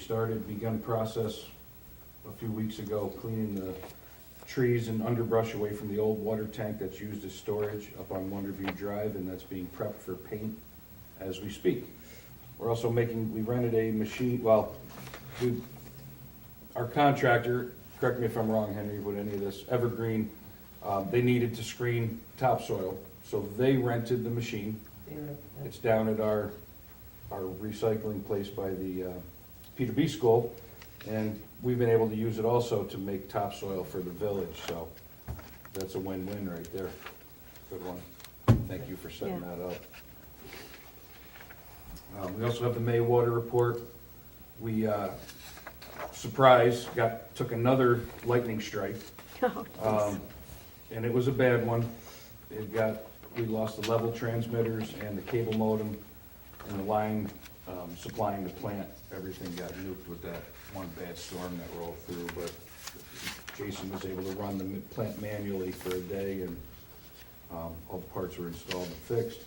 begun process a few weeks ago, cleaning the trees and underbrush away from the old water tank that's used as storage up on Wonderview Drive, and that's being prepped for paint as we speak. We're also we rented a machine, our contractor, correct me if I'm wrong, Henry, with any of this, Evergreen, they needed to screen topsoil, so they rented the machine. It's down at our recycling place by the Peter B. School, and we've been able to use it also to make topsoil for the village, so that's a win-win right there. Good one. Thank you for setting that up. We also have the May water report. We, took another lightning strike. And it was a bad one. We lost the level transmitters and the cable modem and the line supplying the plant. Everything got nuked with that one bad storm that rolled through, but Jason was able to run the plant manually for a day, and all the parts were installed and fixed.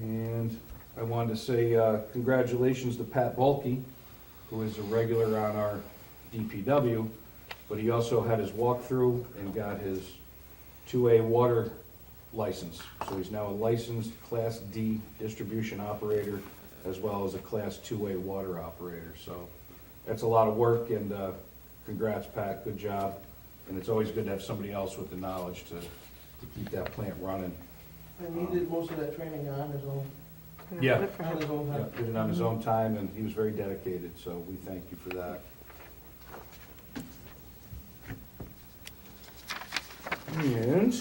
And I wanted to say congratulations to Pat Bulkey, who is a regular on our DPW, but he also had his walkthrough and got his 2A water license. So he's now a licensed Class D distribution operator as well as a Class 2A water operator. So that's a lot of work, and congrats, Pat, good job. And it's always good to have somebody else with the knowledge to keep that plant running. And he did most of that training on his own. Yeah. On his own Yeah, time. did it on his own time, and he was very dedicated, so we thank you for that. And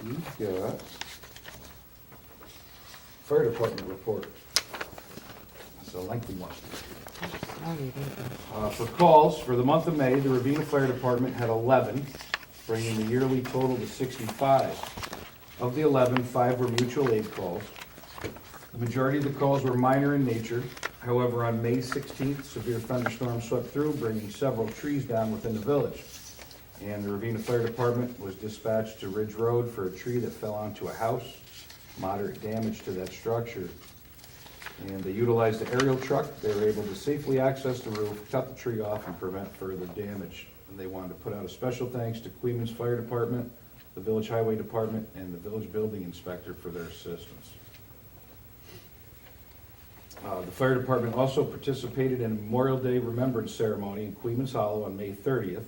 we've got fire department report. It's a lengthy one. For calls, for the month of May, the Ravena Fire Department had 11, bringing the yearly total to 65. Of the 11, 5 were mutual aid calls. The majority of the calls were minor in nature. However, on May 16th, severe thunderstorms swept through, bringing several trees down within the village. And the Ravena Fire Department was dispatched to Ridge Road for a tree that fell onto a house, moderate damage to that structure. And they utilized the aerial truck. They were able to safely access the roof, cut the tree off, and prevent further damage. And they wanted to put out a special thanks to Queens Fire Department, the Village Highway Department, and the Village Building Inspector for their assistance. The fire department also participated in a Memorial Day Remembrance Ceremony in Queens Hollow on May 30th.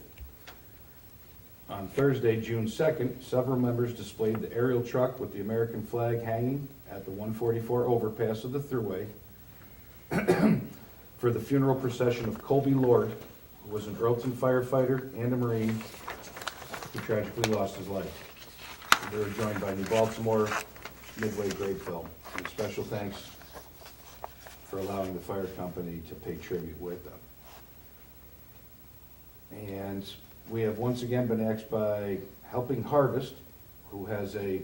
On Thursday, June 2nd, several members displayed the aerial truck with the American flag hanging at the 144 overpass of the Thruway for the funeral procession of Colby Lord, who was an Earlton firefighter and a Marine who tragically lost his life. They were joined by New Baltimore, Midway Graveville. And special thanks for allowing the fire company to pay tribute with them. And we have once again been asked by Helping Harvest, who has a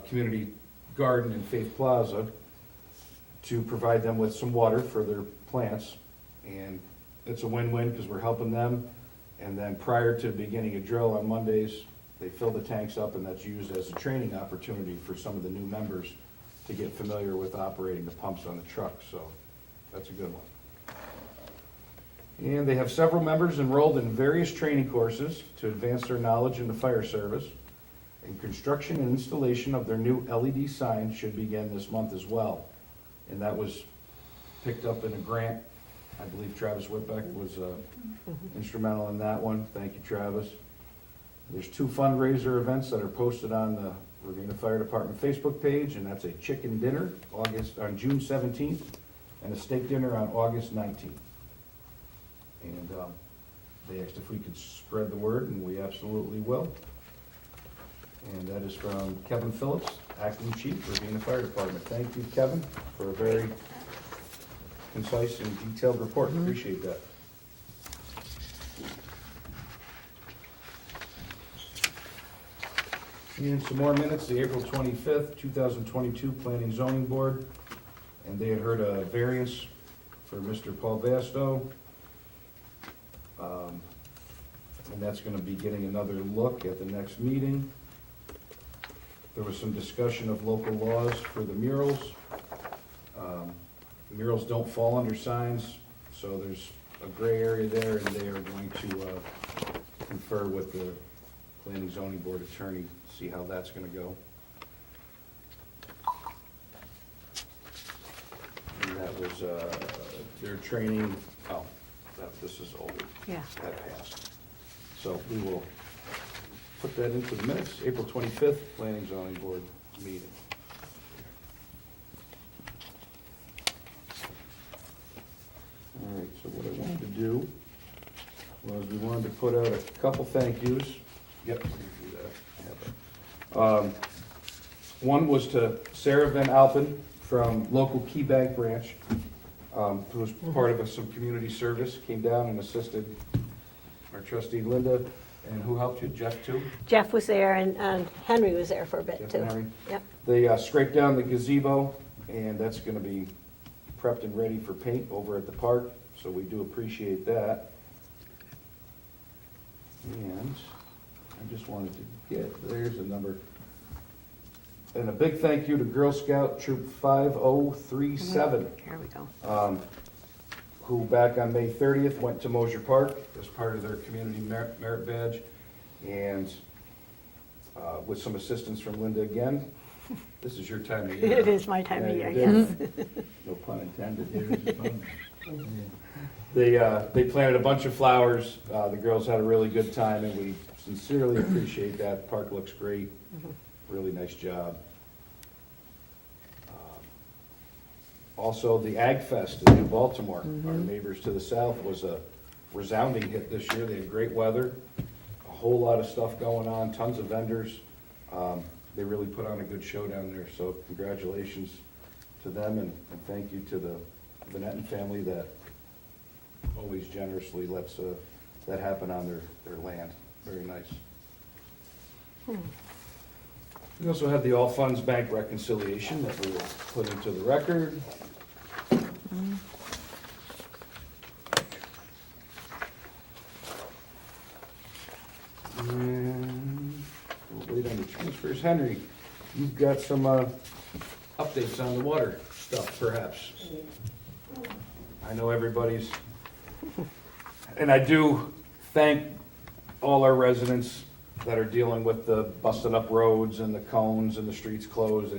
community garden in Faith Plaza, to provide them with some water for their plants. And it's a win-win because we're helping them. And then prior to beginning a drill on Mondays, they fill the tanks up, and that's used as a training opportunity for some of the new members to get familiar with operating the pumps on the truck. So that's a good one. And they have several members enrolled in various training courses to advance their knowledge in the fire service. And construction and installation of their new LED sign should begin this month as well. And that was picked up in a grant. I believe Travis Whitbeck was instrumental in that one. Thank you, Travis. There's 2 fundraiser events that are posted on the Ravena Fire Department Facebook page, and that's a chicken dinner on June 17th and a steak dinner on August 19th. And they asked if we could spread the word, and we absolutely will. And that is from Kevin Phillips, Acting Chief, Ravena Fire Department. Thank you, Kevin, for a very concise and detailed report. Appreciate that. And some more minutes, the April 25th, 2022 Planning Zoning Board. And they had heard a variance for Mr. Paul Vasto. And that's going to be getting another look at the next meeting. There was some discussion of local laws for the murals. Murals don't fall under signs, so there's a gray area there, and they are going to confer with the planning zoning board attorney, see how that's gonna go. And that was, their training, this is older. Yeah. That passed. So we will put that into the minutes, April 25th, planning zoning board meeting. All right, so what I wanted to do was we wanted to put out a couple thank yous. Yep, we can do that. I have it. One was to Sarah Van Alpen from local Key Bank branch, who was part of some community service, came down and assisted our trustee Linda, and who helped you, Jeff too? Jeff was there and Henry was there for a bit Jeff too. and Henry? Yep. They scraped down the gazebo, and that's gonna be prepped and ready for paint over at the park, so we do appreciate that. And I just wanted to there's a number. And a big thank you to Girl Scout Troop 5037, Here we go. who back on May 30th went to Mosier Park as part of their community merit badge. And with some assistance from Linda again, this is your time of year. It is my time of Yeah, year, you yes. did. No pun intended. They planted a bunch of flowers. The girls had a really good time, and we sincerely appreciate that. The park looks great. Really nice job. Also, the Ag Fest in New Baltimore, our neighbors to the south, was a resounding hit this year. They had great weather, a whole lot of stuff going on, tons of vendors. They really put on a good show down there, so congratulations to them, and thank you to the Benetton family that always generously lets that happen on their land. Very nice. We also had the All Funds Bank reconciliation that we will put into the record. And we'll wait on the transfers. Henry, you've got some updates on the water stuff, perhaps. I know everybody's, and I do thank all our residents that are dealing with the busted up roads and the cones and the streets closed.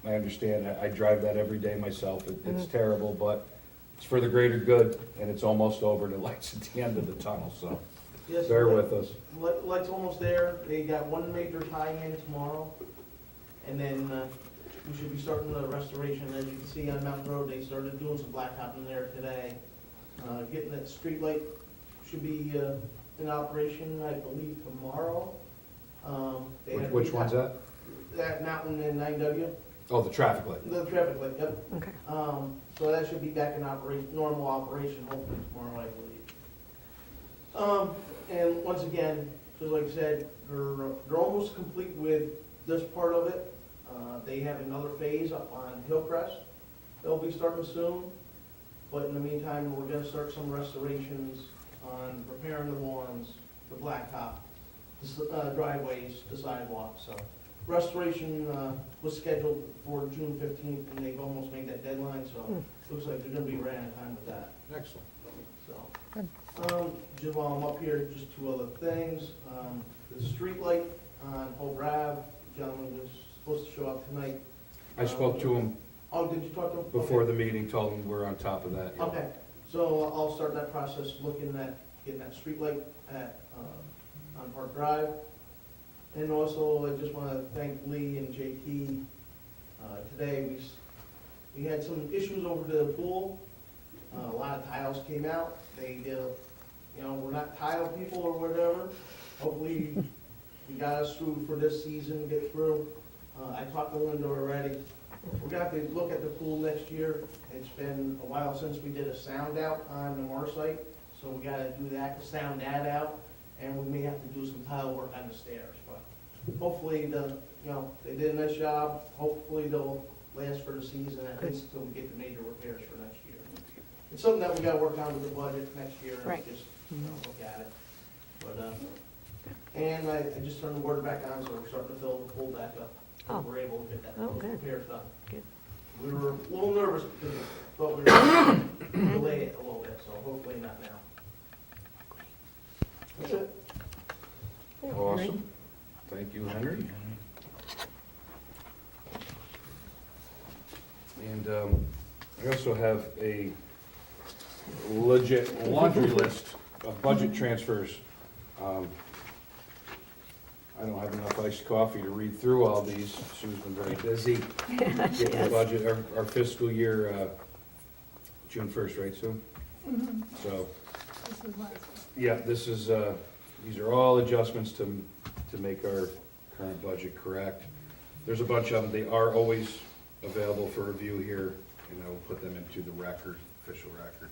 I understand, I drive that every day myself. It's terrible, but it's for the greater good, and it's almost over. The light's at the end of the tunnel, so Yes, bear with us. Light's almost there. They got one major tie-in tomorrow. And then we should be starting the restoration. As you can see on Mountain Road, they started doing some blacktop in there today. Getting that street light should be in operation, I believe, tomorrow. They had a Which big one's that? That Mountain and 9W, Oh, the traffic light. the traffic light, yep. Okay. So that should be back in normal operation hopefully tomorrow, I believe. And once again, just like I said, they're almost complete with this part of it. They have another phase up on Hillcrest. They'll be starting soon. But in the meantime, we're gonna start some restorations on repairing the lawns, the blacktop, the driveways, the sidewalks, so. Restoration, was scheduled for June 15th, and they've almost made that deadline, so looks like they're gonna be right on time with that, Excellent. so. Just while I'm up here, just two other things. The street light on Hope Ave, gentleman was supposed to show up tonight. I spoke to him Oh, did you talk to him? before Okay. the meeting, told him we're on top of that. yeah. Okay, so I'll start that process, looking at getting that street light at, on Park Drive. And also, I just wanna thank Lee and JT. Today, we had some issues over the pool. A lot of tiles came out. They, we're not tile people or whatever. Hopefully, we got us through for this season, get through. I talked to Linda already. We're gonna have to look at the pool next year. It's been a while since we did a sound out on the Mar site, so we gotta do that, to sound that out, and we may have to do some tile work on the stairs, but hopefully they did a nice job. Hopefully they'll last for the season, at least until we get the major repairs for next year. It's something that we gotta work on with the budget next year, and Right. just, look at it. But, and I just turned the water back on, so we're starting to fill the pool back up. So Oh. we're able to get that Oh, good. repairs done. Good. We were a little nervous, but we were going to delay it a little bit, so hopefully not now. That's it. Awesome. Thank you, Henry. And I also have a legit laundry list of budget transfers. I don't have enough iced coffee to read through all these. Sue's been very busy getting the budget, our fiscal year, June 1st, right, Sue? So, yeah, this is, these are all adjustments to make our current budget correct. There's a bunch of them. They are always available for review here, and I will put them into the record, official record.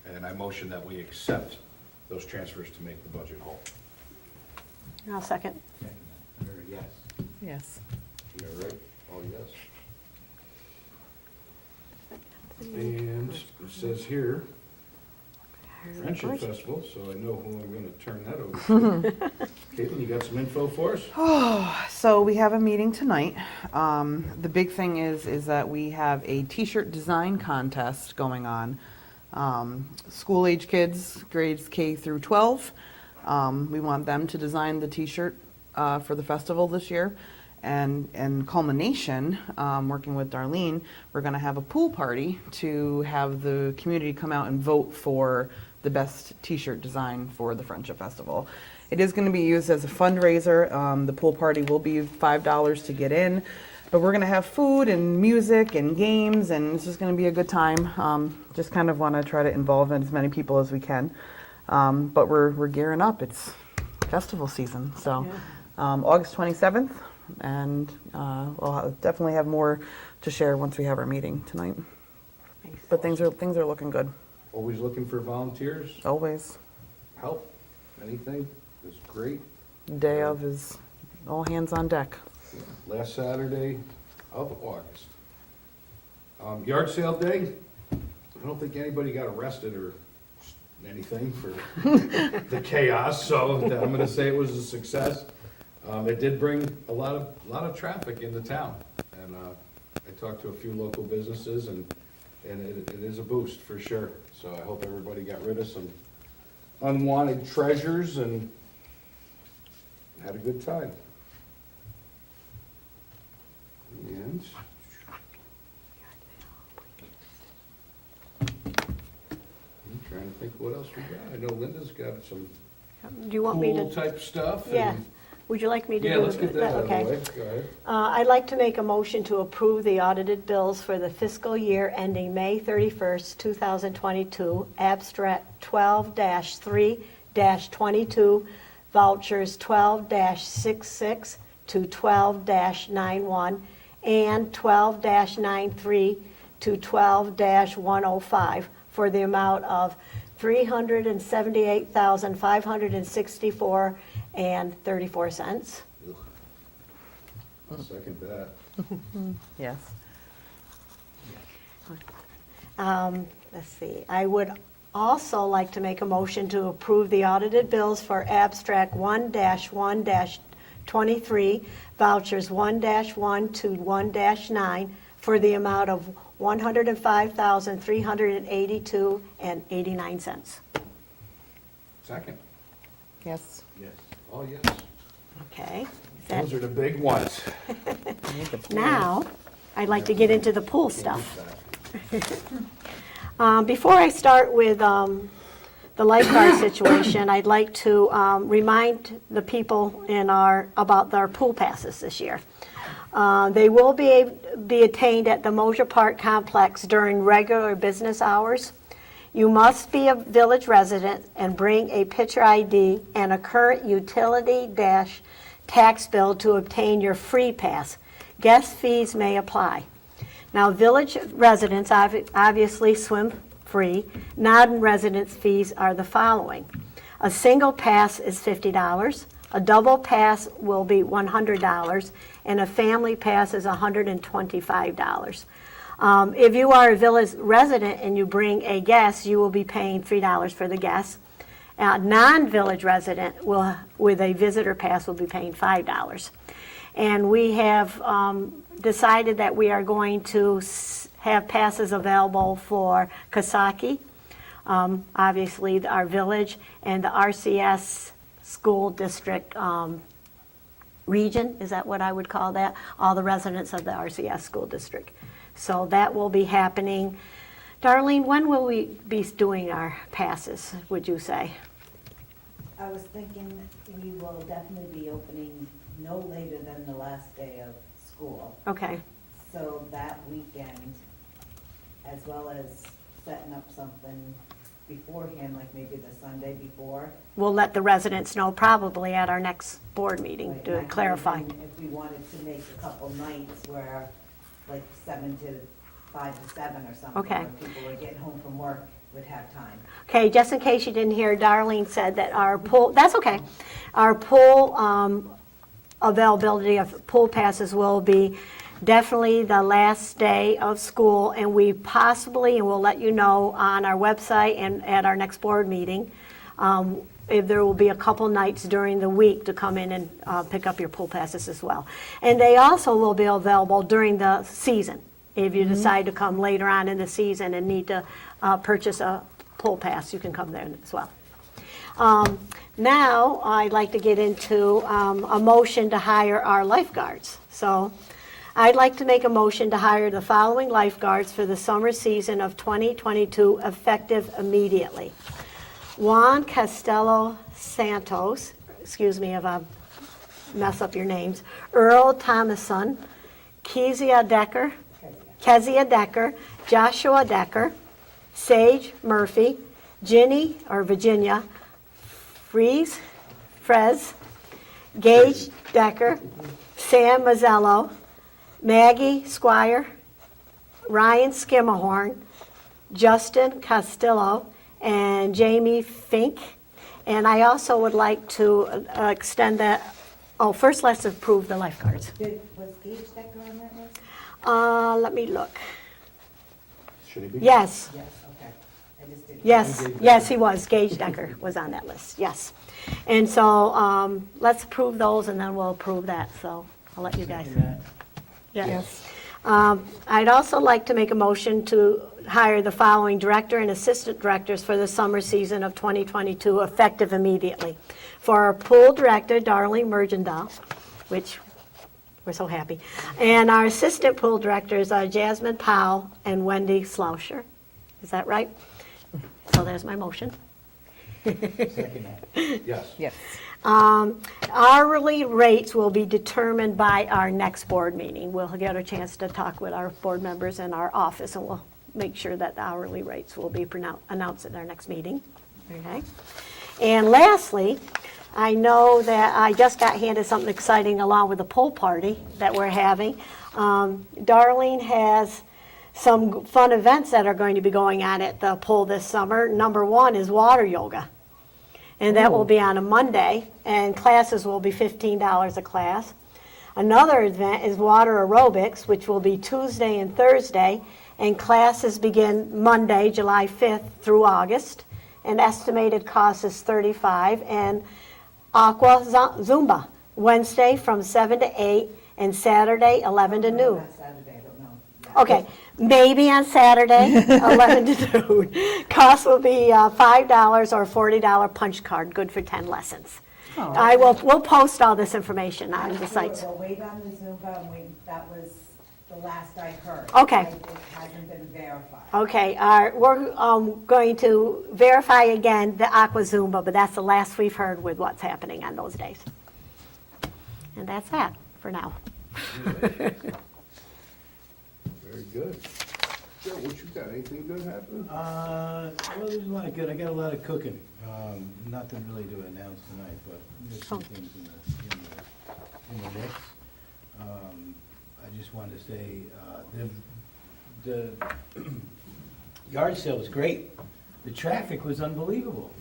And I motion that we accept those transfers to make the budget whole. I'll second. Yes. Yes. You all right? All yes. And it says here, Friendship Festival, so I know who I'm gonna turn that over to. Caitlin, you got some info for us? So we have a meeting tonight. The big thing is that we have a t-shirt design contest going on. School-age kids, grades K through 12. We want them to design the t-shirt for the festival this year. And in culmination, working with Darlene, we're going to have a pool party to have the community come out and vote for the best t-shirt design for the Friendship Festival. It is going to be used as a fundraiser. The pool party will be $5 to get in, but we're going to have food and music and games, and it's just going to be a good time. Just kind of want to try to involve as many people as we can. But we're gearing up. It's festival season, so August 27th. And we'll definitely have more to share once we have our meeting tonight. Nice. But things are looking good. Always looking for volunteers, Always. help, anything is great. Day of is all hands on deck. Last Saturday of August. Yard sale day, I don't think anybody got arrested or anything for the chaos, so I'm gonna say it was a success. It did bring a lot of traffic into town, and I talked to a few local businesses, and it is a boost for sure. So I hope everybody got rid of some unwanted treasures and had a good time. And I'm trying to think what else we got. I know Linda's got some Do you want me pool to? type stuff. Yeah. and- Would you like me to? Yeah, do let's get that out of the okay. way. Go ahead. I'd like to make a motion to approve the audited bills for the fiscal year ending May 31st, 2022, abstract 12-3-22, vouchers 12-66 to 12-91, and 12-93 to 12-105 for the amount of $378,564 and 34 cents. Ugh. I'll second that. Yes. Let's see, I would also like to make a motion to approve the audited bills for abstract 1-1-23, vouchers 1-1 to 1-9 for the amount of $105,382 and 89 cents. Second. Yes. Yes. Oh, yes. Okay. Is that- Those are the big ones. Now, I'd like to get into the pool stuff. Before I start with the lifeguard situation, I'd like to remind the people about our pool passes this year. They will be attained at the Mosier Park Complex during regular business hours. You must be a village resident and bring a picture ID and a current utility-tax bill to obtain your free pass. Guest fees may apply. Now, village residents obviously swim free. Non-residents fees are the following. A single pass is $50. A double pass will be $100, and a family pass is $125. If you are a village resident and you bring a guest, you will be paying $3 for the guest. A non-village resident with a visitor pass will be paying $5. And we have decided that we are going to have passes available for Kasaki, obviously our village, and the RCS school district region, is that what I would call that? All the residents of the RCS school district. So that will be happening. Darlene, when will we be doing our passes, would you say? I was thinking we will definitely be opening no later than the last day of school. Okay, So that weekend, as well as setting up something beforehand, like maybe the Sunday before. we'll let the residents know probably at our next board meeting Like, to and clarify. If we wanted to make a couple nights where, like 7 to 5 to 7 or something. Okay. Where people are getting home from work would have time. Okay, just in case you didn't hear, Darlene said that our pool, that's okay, our pool availability of pool passes will be definitely the last day of school, and we possibly, and we'll let you know on our website and at our next board meeting, if there will be a couple nights during the week to come in and pick up your pool passes as well. And they also will be available during the season, if you decide to come later on in the season and need to purchase a pool pass, you can come there as well. Now, I'd like to get into a motion to hire our lifeguards. So I'd like to make a motion to hire the following lifeguards for the summer season of 2022, effective immediately. Juan Castello Santos, excuse me if I mess up your names, Earl Thomason, Kezia Decker, Joshua Decker, Sage Murphy, Ginny or Virginia Frez, Gage Decker, Sam Mazzello, Maggie Squire, Ryan Skimmerhorn, Justin Castillo, and Jamie Fink. And I also would like to extend that, first let's approve the lifeguards. Was Gage Decker on that list? Let me look. Should he be? Yes, Yes, okay. I just didn't. yes, he was. Gage Decker was on that list, yes. And so let's approve those and then we'll approve that, so I'll let you guys. Yes. I'd also like to make a motion to hire the following director and assistant directors for the summer season of 2022, effective immediately. For our pool director, Darlene Mergendahl, which we're so happy, and our assistant pool directors are Jasmine Powell and Wendy Slauscher. Is that right? So there's my motion. Yes. Yes. Hourly rates will be determined by our next board meeting. We'll get a chance to talk with our board members in our office, and we'll make sure that the hourly rates will be announced at our next meeting. Okay? And lastly, I know that I just got handed something exciting along with the pool party that we're having. Darlene has some fun events that are going to be going on at the pool this summer. Number one is water yoga. And that will be on a Monday, and classes will be $15 a class. Another event is water aerobics, which will be Tuesday and Thursday, and classes begin Monday, July 5th through August. And estimated cost is $35. And aqua zumba, Wednesday from 7 to 8, and Saturday 11 to noon. Not Saturday, I don't know. Yeah. Okay, maybe on Saturday, 11 to noon. Cost will be $5 or $40 punch card, good for 10 lessons. We'll post all this information on the site. We'll wait on the Zumba, and that was the last I heard. Okay. It hasn't been verified. Okay, we're going to verify again the Aqua Zumba, but that's the last we've heard with what's happening on those days. And that's that for now. Very good. Joe, what you got? Anything good happening? Well, there's a lot of good, I got a lot of cooking, nothing really to announce tonight, but there's some things in the mix. I just wanted to say, the yard sale was great, the traffic was unbelievable.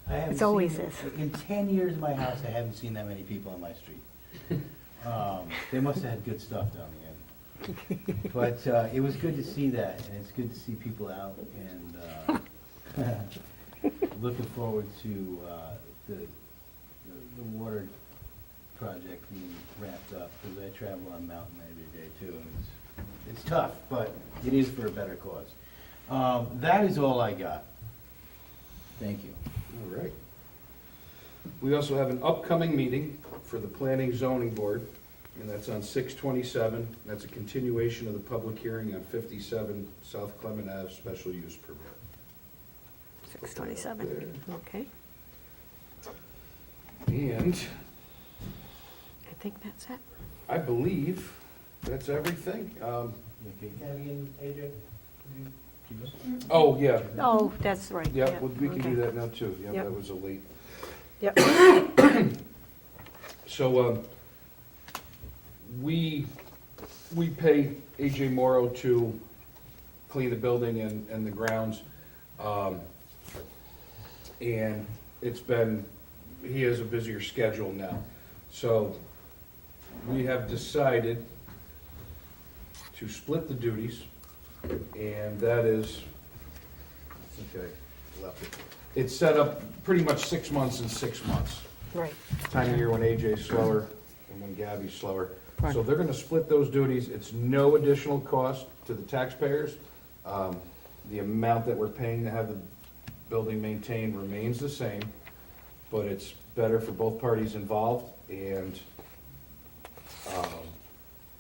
I haven't It always seen- is. In 10 years in my house, I haven't seen that many people on my street. They must have had good stuff down the end. But it was good to see that, and it's good to see people out, and looking forward to the water project being wrapped up, because I travel on mountain every day too, and it's tough, but it is for a better cause. That is all I got. Thank you. All right. We also have an upcoming meeting for the Planning Zoning Board, and that's on 6/27. That's a continuation of the public hearing on 57 South Clement Ave special use permit. 6:27, okay. And I think that's it. I believe that's everything. Okay. Abby and AJ, Oh, yeah, Oh, that's right. yeah, well, we can do okay. that now too. Yeah, Yep. that was a late. Yep, So, we pay AJ Morrow to clean the building and the grounds. And it's been, he has a busier schedule now. So, we have decided to split the duties, and that is, okay, left it. It's set up pretty much 6 months and 6 months. right. Time of year when AJ's slower and when Gabby's slower. Right. So they're gonna split those duties. It's no additional cost to the taxpayers. The amount that we're paying to have the building maintained remains the same, but it's better for both parties involved, and,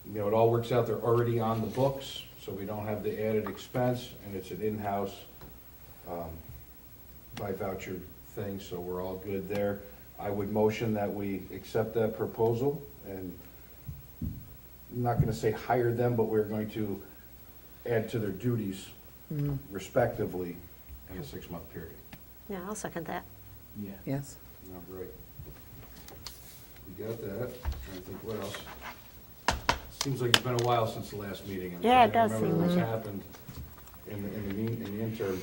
you know, it all works out. They're already on the books, so we don't have the added expense, and it's an in-house, by voucher thing, so we're all good there. I would motion that we accept that proposal, and I'm not gonna say hire them, but we're going to add to their duties respectively in a 6-month period. Yeah, I'll second that. Yeah. Yes. All right. We got that. Trying to think what else. Seems like it's been a while since the last meeting. I'm Yeah, it trying to does remember seem what's like it. happened in the interim.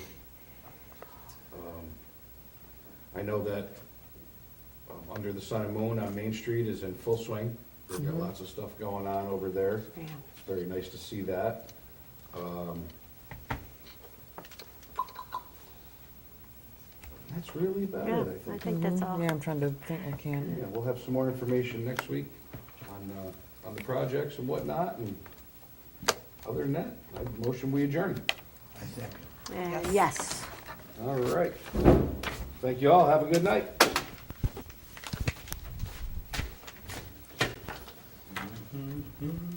I know that Under the Sun and Moon on Main Street is in full swing. They've got lots of stuff going on over there. Yeah. It's very nice to see that. That's really about Yeah, it, I I think. think that's all. Yeah, I'm trying to think, I can. Yeah, we'll have some more information next week on the projects and whatnot, and other than that, I motion we adjourn. I second. Yes. All right. Thank you all, have a good night. Mhm.